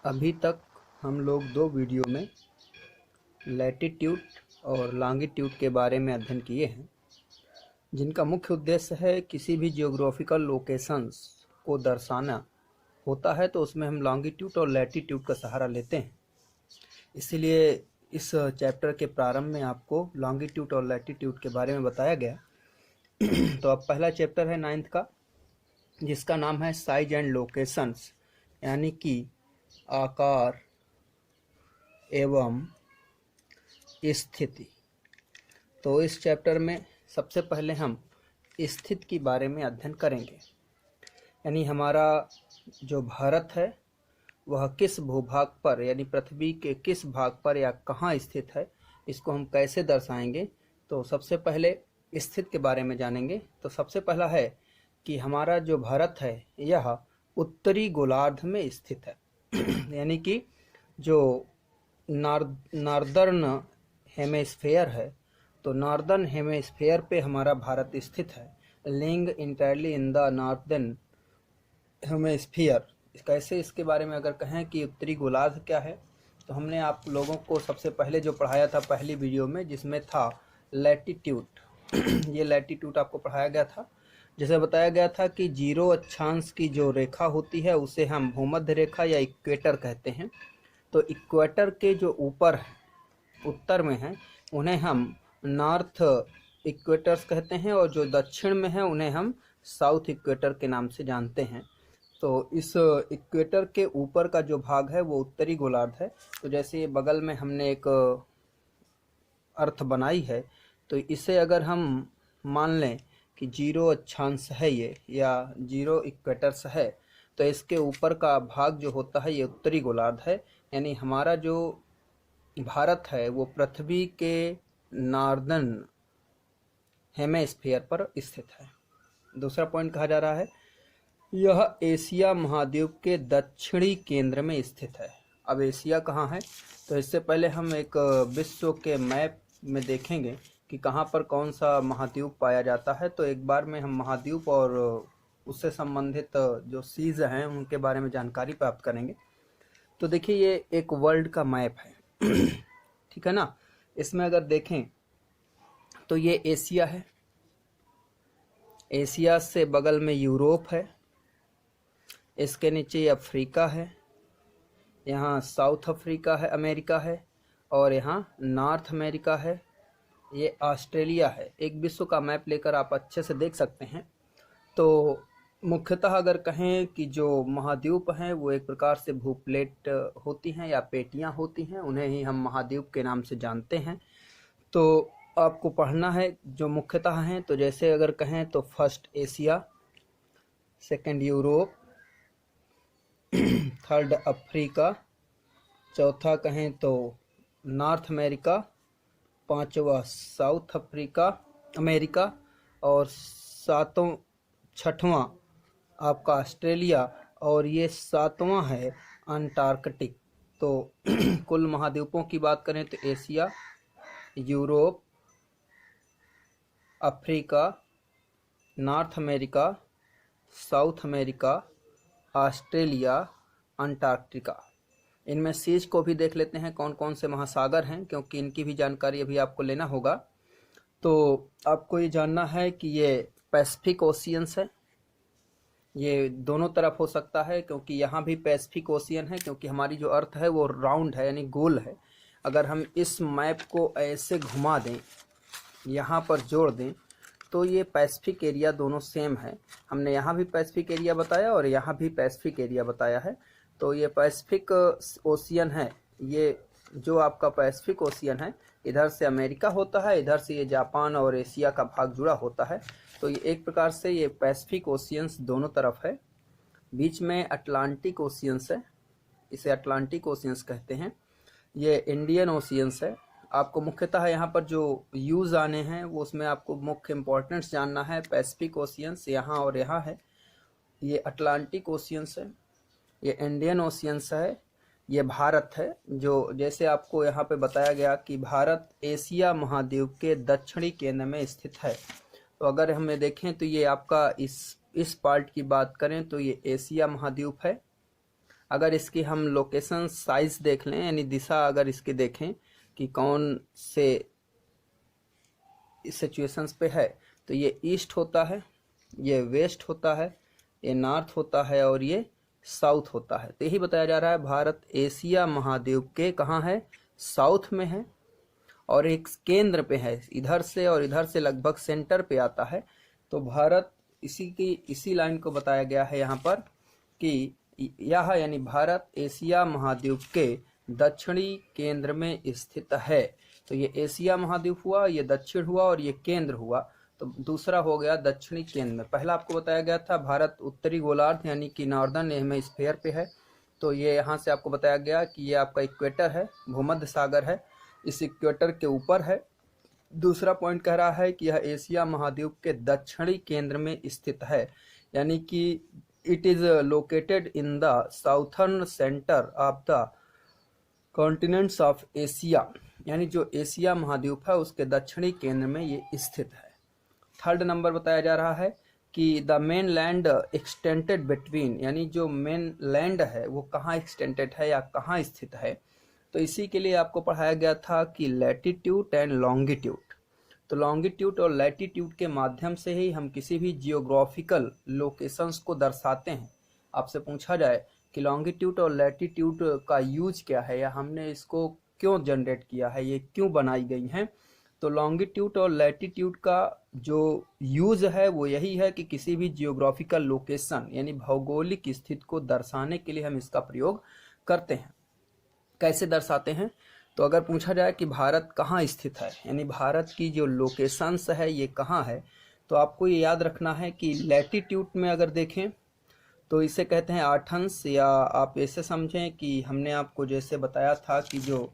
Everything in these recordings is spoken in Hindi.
अभी तक हम लोग दो वीडियो में लैटिट्यूड और लॉन्गिट्यूड के बारे में अध्ययन किए हैं, जिनका मुख्य उद्देश्य है किसी भी जियोग्राफिकल लोकेशंस को दर्शाना होता है तो उसमें हम लॉन्गिट्यूड और लैटिट्यूड का सहारा लेते हैं। इसीलिए इस चैप्टर के प्रारंभ में आपको लॉन्गिट्यूड और लैटिट्यूड के बारे में बताया गया। तो अब पहला चैप्टर है 9th का, जिसका नाम है साइज एंड लोकेशंस, यानी कि आकार एवं स्थिति। तो इस चैप्टर में सबसे पहले हम स्थिति के बारे में अध्ययन करेंगे, यानी हमारा जो भारत है वह किस भूभाग पर यानी पृथ्वी के किस भाग पर या कहाँ स्थित है, इसको हम कैसे दर्शाएंगे। तो सबसे पहले स्थिति के बारे में जानेंगे। तो सबसे पहला है कि हमारा जो भारत है यह उत्तरी गोलार्ध में स्थित है यानी कि जो नॉर्दर्न हेमेस्फेयर है, तो नॉर्दर्न हेमेस्फेयर पे हमारा भारत स्थित है, लिंग इंटायरली इन द नॉर्दर्न हेमेस्फीयर। कैसे, इसके बारे में अगर कहें कि उत्तरी गोलार्ध क्या है, तो हमने आप लोगों को सबसे पहले जो पढ़ाया था पहली वीडियो में, जिसमें था लैटिट्यूड ये लैटिट्यूड आपको पढ़ाया गया था। जैसे बताया गया था कि 0 अक्षांश की जो रेखा होती है उसे हम भूमध्य रेखा या इक्वेटर कहते हैं। तो इक्वेटर के जो ऊपर है, उत्तर में है, उन्हें हम नॉर्थ इक्वेटर्स कहते हैं, और जो दक्षिण में है उन्हें हम साउथ इक्वेटर के नाम से जानते हैं। तो इस इक्वेटर के ऊपर का जो भाग है वो उत्तरी गोलार्ध है। तो जैसे बगल में हमने एक अर्थ बनाई है, तो इसे अगर हम मान लें कि 0 अक्षांश है ये, या 0 इक्वेटर्स है, तो इसके ऊपर का भाग जो होता है ये उत्तरी गोलार्ध है। यानी हमारा जो भारत है वो पृथ्वी के नॉर्दर्न हेमेस्फीयर पर स्थित है। दूसरा पॉइंट कहा जा रहा है यह एशिया महाद्वीप के दक्षिणी केंद्र में स्थित है। अब एशिया कहाँ है, तो इससे पहले हम एक विश्व के मैप में देखेंगे कि कहाँ पर कौन सा महाद्वीप पाया जाता है। तो एक बार में हम महाद्वीप और उससे संबंधित जो सीज हैं उनके बारे में जानकारी प्राप्त करेंगे। तो देखिए, ये एक वर्ल्ड का मैप है ठीक है ना। इसमें अगर देखें तो ये एशिया है, एशिया से बगल में यूरोप है, इसके नीचे अफ्रीका है, यहाँ साउथ अफ्रीका है, अमेरिका है, और यहाँ नॉर्थ अमेरिका है, ये ऑस्ट्रेलिया है। एक विश्व का मैप लेकर आप अच्छे से देख सकते हैं। तो मुख्यतः अगर कहें कि जो महाद्वीप हैं वो एक प्रकार से भूप्लेट होती हैं या पेटियां होती हैं, उन्हें ही हम महाद्वीप के नाम से जानते हैं। तो आपको पढ़ना है जो मुख्यतः हैं। तो जैसे अगर कहें तो first Asia, second Europe, third Africa, चौथा कहें तो नॉर्थ अमेरिका, पांचवा साउथ अमेरिका, और छठवां आपका ऑस्ट्रेलिया, और ये सातवां है अंटार्कटिक। तो कुल महाद्वीपों की बात करें तो Asia, Europe, Africa, north America, south America, Australia, Antarctica. इनमें सीज को भी देख लेते हैं कौन कौन से महासागर हैं, क्योंकि इनकी भी जानकारी अभी आपको लेना होगा। तो आपको ये जानना है कि ये पैसिफिक ओशियंस है, ये दोनों तरफ हो सकता है, क्योंकि यहाँ भी पैसिफिक ओशियन है, क्योंकि हमारी जो अर्थ है वो राउंड है यानी गोल है। अगर हम इस मैप को ऐसे घुमा दें, यहाँ पर जोड़ दें, तो ये पैसिफिक एरिया दोनों सेम है। हमने यहाँ भी पैसिफिक एरिया बताया और यहाँ भी पैसिफिक एरिया बताया है। तो ये पैसिफिक ओशियन है, ये जो आपका पैसिफिक ओशियन है, इधर से अमेरिका होता है, इधर से ये जापान और एशिया का भाग जुड़ा होता है। तो ये एक प्रकार से ये पैसिफिक ओशियंस दोनों तरफ है। बीच में अटलांटिक ओशियंस है, इसे अटलांटिक ओशियंस कहते हैं। ये इंडियन ओशियंस है। आपको मुख्यतः यहाँ पर जो यूज आने हैं वो उसमें आपको मुख्य इम्पोर्टेंस जानना है। पैसिफिक ओशियंस यहाँ और यहाँ है, ये अटलांटिक ओशियंस है, ये इंडियन ओशियंस है, ये भारत है। जो जैसे आपको यहाँ पे बताया गया कि भारत एशिया महाद्वीप के दक्षिणी केंद्र में स्थित है। तो अगर हमें देखें तो ये आपका इस पार्ट की बात करें तो ये एशिया महाद्वीप है, अगर इसकी हम लोकेशन साइज देख लें, यानी दिशा अगर इसकी देखें कि कौन से सिचुएशंस पे है, तो ये ईस्ट होता है, ये वेस्ट होता है, ये नॉर्थ होता है और ये साउथ होता है। तो यही बताया जा रहा है भारत एशिया महाद्वीप के कहाँ है, साउथ में है और एक केंद्र पे है, इधर से और इधर से लगभग सेंटर पे आता है। तो भारत इसी लाइन को बताया गया है यहाँ पर कि यह यानी भारत एशिया महाद्वीप के दक्षिणी केंद्र में स्थित है। तो ये एशिया महाद्वीप हुआ, ये दक्षिण हुआ और ये केंद्र हुआ। तो दूसरा हो गया दक्षिणी केंद्र में। पहला आपको बताया गया था भारत उत्तरी गोलार्ध यानी कि नॉर्दर्न हेमिस्फीयर पे है। तो ये यहाँ से आपको बताया गया कि ये आपका इक्वेटर है, भूमध्य सागर है, इस इक्वेटर के ऊपर है। दूसरा पॉइंट कह रहा है कि यह एशिया महाद्वीप के दक्षिणी केंद्र में स्थित है, यानी कि it is located in the southern centre of the continents of Asia, यानी जो एशिया महाद्वीप है उसके दक्षिणी केंद्र में ये स्थित है। थर्ड नंबर बताया जा रहा है कि the main land extended between, यानी जो मेन लैंड है वो कहाँ एक्सटेंडेड है या कहाँ स्थित है। तो इसी के लिए आपको पढ़ाया गया था कि लैटिट्यूड एंड लॉन्गिट्यूड। तो लॉन्गिट्यूड और लैटिट्यूड के माध्यम से ही हम किसी भी जियोग्राफिकल लोकेशंस को दर्शाते हैं। आपसे पूछा जाए कि लॉन्गिट्यूड और लैटिट्यूड का यूज क्या है या हमने इसको क्यों जनरेट किया है, ये क्यों बनाई गई हैं, तो लॉन्गिट्यूड और लैटिट्यूड का जो यूज है वो यही है कि किसी भी जियोग्राफिकल लोकेशन यानी भौगोलिक स्थिति को दर्शाने के लिए हम इसका प्रयोग करते हैं। कैसे दर्शाते हैं, तो अगर पूछा जाए कि भारत कहाँ स्थित है, यानी भारत की जो लोकेशंस है ये कहाँ है, तो आपको ये याद रखना है कि लैटिट्यूड में अगर देखें तो इसे कहते हैं अक्षांश, या आप ऐसे समझें कि हमने आपको जैसे बताया था कि जो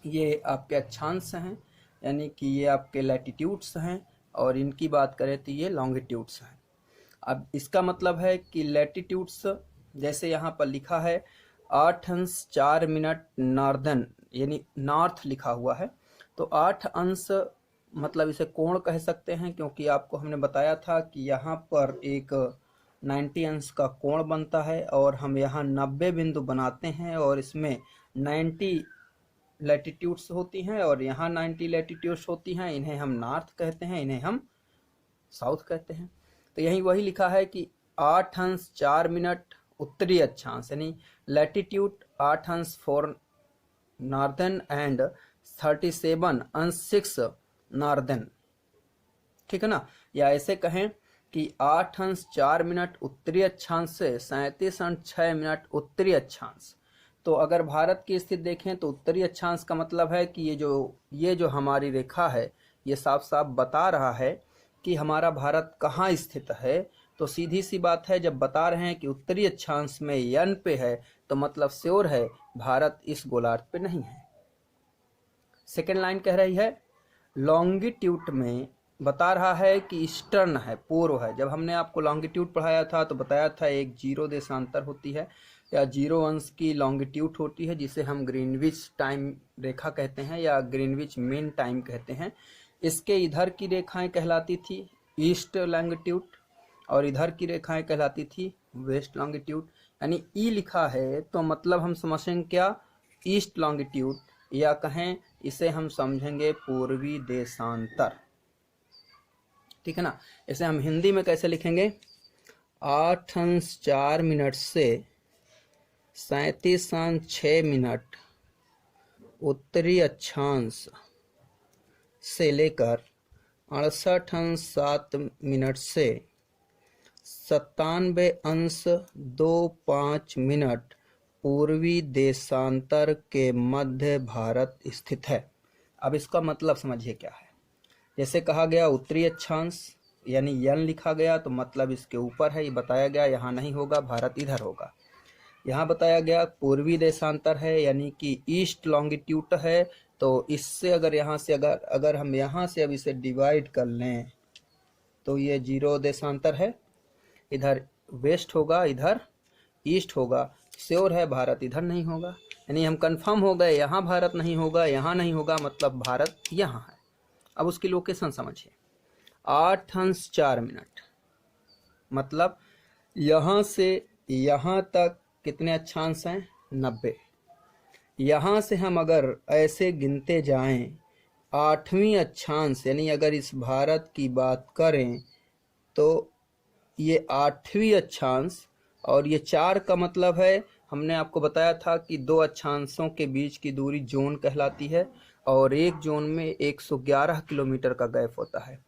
ये आपके अक्षांश हैं, यानी कि ये आपके लैटिट्यूड्स हैं और इनकी बात करें तो ये लॉन्गिट्यूड्स हैं। अब इसका मतलब है कि लैटिट्यूड्स जैसे यहाँ पर लिखा है 8:04 नॉर्दर्न यानी नॉर्थ लिखा हुआ है, तो 8 अंश मतलब इसे कोण कह सकते हैं, क्योंकि आपको हमने बताया था कि यहाँ पर एक 90 अंश का कोण बनता है और हम यहाँ 90 बिंदु बनाते हैं और इसमें 90 लैटिट्यूड्स होती हैं और यहाँ 90 लैटिट्यूड्स होती हैं। इन्हें हम नॉर्थ कहते हैं, इन्हें हम साउथ कहते हैं। तो यही वही लिखा है कि 8:04 उत्तरी अक्षांश, यानी लैटिट्यूड 8 अंश फॉर नॉर्दर्न एंड 37.6 नॉर्दर्न, ठीक है ना। या ऐसे कहें कि 8:04 उत्तरी अक्षांश से 37.6 उत्तरी अक्षांश। तो अगर भारत की स्थिति देखें तो उत्तरी अक्षांश का मतलब है कि ये जो हमारी रेखा है ये साफ साफ बता रहा है कि हमारा भारत कहाँ स्थित है। तो सीधी सी बात है, जब बता रहे हैं कि उत्तरी अक्षांश में यन पे है तो मतलब श्योर है भारत इस गोलार्ध पे नहीं है। सेकेंड लाइन कह रही है लॉन्गिट्यूड में बता रहा है कि ईस्टर्न है, पूर्व है। जब हमने आपको लॉन्गिट्यूड पढ़ाया था तो बताया था एक 0 देशांतर होती है या 0 अंश की लॉन्गिट्यूड होती है, जिसे हम ग्रीनविच टाइम रेखा कहते हैं या ग्रीनविच मीन टाइम कहते हैं। इसके इधर की रेखाएं कहलाती थी ईस्ट लॉन्गिट्यूड और इधर की रेखाएं कहलाती थी वेस्ट लॉन्गिट्यूड। यानी ई लिखा है तो मतलब हम समझेंगे क्या, ईस्ट लॉन्गिट्यूड, या कहें इसे हम समझेंगे पूर्वी देशांतर, ठीक है ना। इसे हम हिंदी में कैसे लिखेंगे, 8:04 से 37.6 उत्तरी अक्षांश से लेकर 68.7 से 97.25 पूर्वी देशांतर के मध्य भारत स्थित है। अब इसका मतलब समझिए क्या है। जैसे कहा गया उत्तरी अक्षांश यानी यन लिखा गया तो मतलब इसके ऊपर है, ये बताया गया यहाँ नहीं होगा, भारत इधर होगा। यहाँ बताया गया पूर्वी देशांतर है यानी कि ईस्ट लॉन्गिट्यूड है, तो इससे अगर यहाँ से अगर हम यहाँ से अब इसे डिवाइड कर लें तो ये 0 देशांतर है, इधर वेस्ट होगा इधर ईस्ट होगा, श्योर है भारत इधर नहीं होगा। यानी हम कंफर्म हो गए यहाँ भारत नहीं होगा, यहाँ नहीं होगा, मतलब भारत यहाँ है। अब उसकी लोकेशन समझिए, 8:04 मतलब यहाँ से यहाँ तक कितने अक्षांश हैं? 90। यहाँ से हम अगर ऐसे गिनते जाएं, 8वीं अक्षांश यानी अगर इस भारत की बात करें तो ये 8वीं अक्षांश, और ये 4 का मतलब है, हमने आपको बताया था कि 2 अक्षांशों के बीच की दूरी जोन कहलाती है और एक जोन में 111 किलोमीटर का गैप होता है।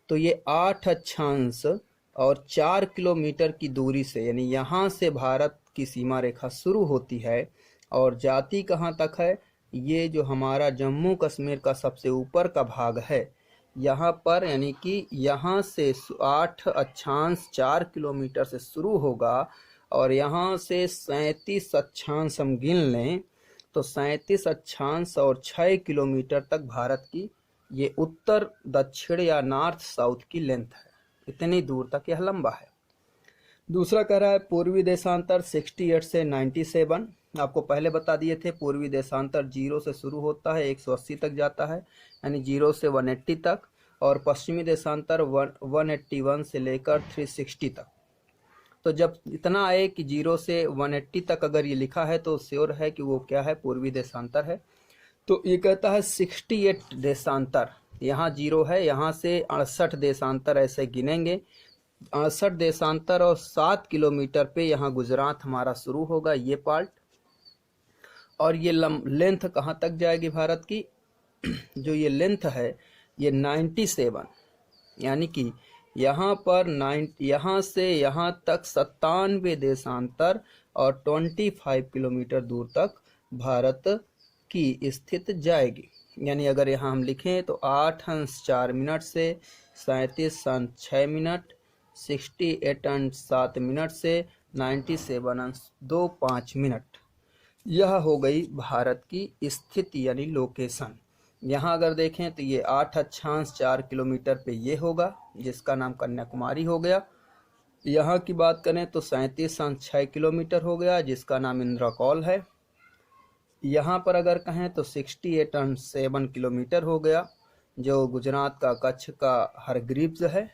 तो ये 8 अक्षांश और 4 किलोमीटर की दूरी से, यानी यहाँ से भारत की सीमा रेखा शुरू होती है और जाती कहाँ तक है? ये जो हमारा जम्मू कश्मीर का सबसे ऊपर का भाग है यहाँ पर, यानी कि यहाँ से 8 अक्षांश 4 किलोमीटर से शुरू होगा और यहाँ से 37 अक्षांश हम गिन लें तो 37 अक्षांश और 6 किलोमीटर तक भारत की ये उत्तर दक्षिण या नॉर्थ साउथ की लेंथ है। इतनी दूर तक यह लंबा है। दूसरा कह रहा है पूर्वी देशांतर 68 से 97। आपको पहले बता दिए थे पूर्वी देशांतर 0 से शुरू होता है 180 तक जाता है, यानी 0 से 180 तक, और पश्चिमी देशांतर 181 से लेकर 360 तक। तो जब इतना आए कि 0 से 180 तक अगर ये लिखा है तो श्योर है कि वो क्या है? पूर्वी देशांतर है। तो ये कहता है 68 देशांतर, यहाँ 0 है, यहाँ से 68 देशांतर ऐसे गिनेंगे। 68 देशांतर और 7 किलोमीटर पे यहाँ गुजरात हमारा शुरू होगा, ये पार्ट। और ये लेंथ कहाँ तक जाएगी भारत की? जो ये लेंथ है ये 97, यानी कि यहाँ पर यहाँ से यहाँ तक 97 देशांतर और 25 किलोमीटर दूर तक भारत की स्थित जाएगी। यानी अगर यहाँ हम लिखें तो 8 अंश 4 मिनट से 37 अंश 6 मिनट, 68 अंश 7 मिनट से 97 अंश 25 मिनट, यह हो गई भारत की स्थिति यानी लोकेशन। यहाँ अगर देखें तो ये 8 अक्षांश 4 किलोमीटर पे ये होगा जिसका नाम कन्याकुमारी हो गया। यहाँ की बात करें तो 37 अंश 6 किलोमीटर हो गया जिसका नाम इंद्रकौल है। यहाँ पर अगर कहें तो 68 अंश 7 किलोमीटर हो गया जो गुजरात का कच्छ का हरग्रीव्स है।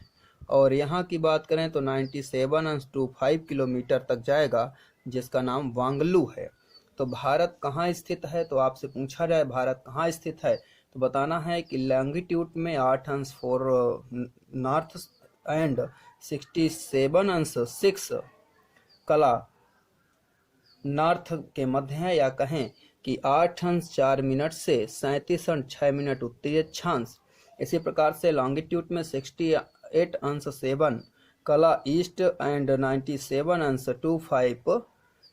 और यहाँ की बात करें तो 97 अंश 25 किलोमीटर तक जाएगा जिसका नाम वांगलू है। तो भारत कहाँ स्थित है? तो आपसे पूछा जाए भारत कहाँ स्थित है तो बताना है कि लॉन्गिट्यूड में 8 अंश 4 नॉर्थ एंड 67 अंश 6 कला नॉर्थ के मध्य है, या कहें कि 8 अंश 4 मिनट से 37 अंश 6 मिनट उत्तरी अक्षांश। इसी प्रकार से लॉन्गिट्यूड में 68 अंश 7 कला ईस्ट एंड 97 अंश 25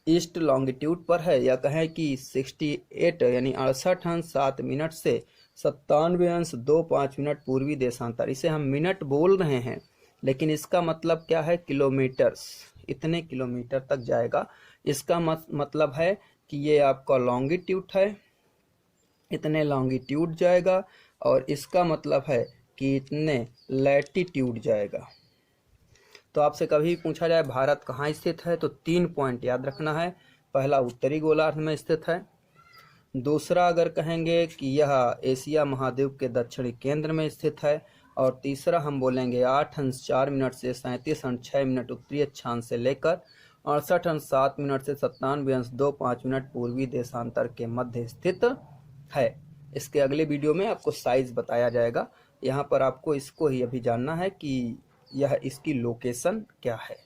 ईस्ट लॉन्गिट्यूड पर है, या कहें कि 68 यानी 68 अंश 7 मिनट से 97 अंश 25 मिनट पूर्वी देशांतर। इसे हम मिनट बोल रहे हैं लेकिन इसका मतलब क्या है? किलोमीटर्स, इतने किलोमीटर तक जाएगा। इसका मतलब है कि ये आपका लॉन्गिट्यूड है, इतने लॉन्गिट्यूड जाएगा, और इसका मतलब है कि इतने लैटिट्यूड जाएगा। तो आपसे कभी पूछा जाए भारत कहाँ स्थित है तो 3 पॉइंट याद रखना है। पहला उत्तरी गोलार्ध में स्थित है, दूसरा अगर कहेंगे कि यह एशिया महाद्वीप के दक्षिणी केंद्र में स्थित है, और तीसरा हम बोलेंगे 8 अंश 4 मिनट से 37 अंश 6 मिनट उत्तरी अक्षांश से लेकर 68 अंश 7 मिनट से 97 अंश 25 मिनट पूर्वी देशांतर के मध्य स्थित है। इसके अगले वीडियो में आपको साइज बताया जाएगा। यहाँ पर आपको इसको ही अभी जानना है कि यह इसकी लोकेशन क्या है।